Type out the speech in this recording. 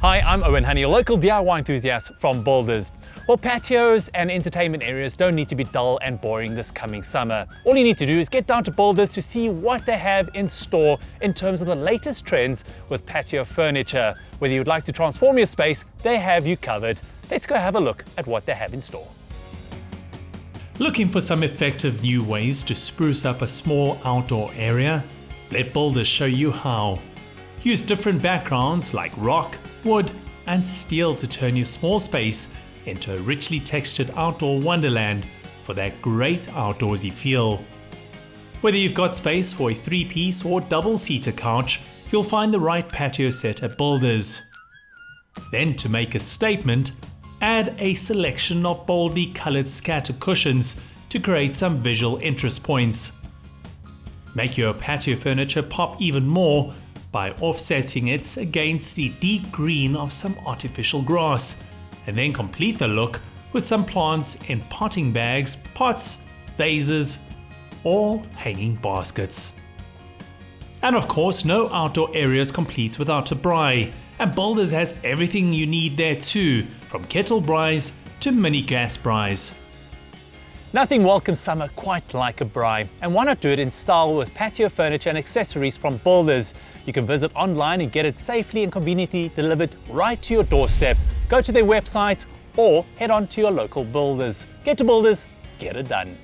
Hi, I'm Owen Honey, a local DIY enthusiast from Builders. Well, patios and entertainment areas don't need to be dull and boring this coming summer. All you need to do is get down to Builders to see what they have in store in terms of the latest trends with patio furniture. Whether you'd like to transform your space, they have you covered. Let's go have a look at what they have in store. Looking for some effective new ways to spruce up a small outdoor area? Let Builders show you how. Use different backgrounds like rock, wood and steel to turn your small space into a richly textured outdoor wonderland for that great outdoorsy feel. Whether you've got space for a 3-piece or double-seater couch, you'll find the right patio set at Builders. Then, to make a statement, add a selection of boldly colored scatter cushions to create some visual interest points. Make your patio furniture pop even more by offsetting it against the deep green of some artificial grass, and then complete the look with some plants in potting bags, pots, vases, or hanging baskets. And of course, no outdoor area is complete without a braai, and Builders has everything you need there too, from kettle braais to mini gas braais. Nothing welcomes summer quite like a braai, and why not do it in style with patio furniture and accessories from Builders? You can visit online and get it safely and conveniently delivered right to your doorstep. Go to their website or head on to your local Builders. Get to Builders, get it done.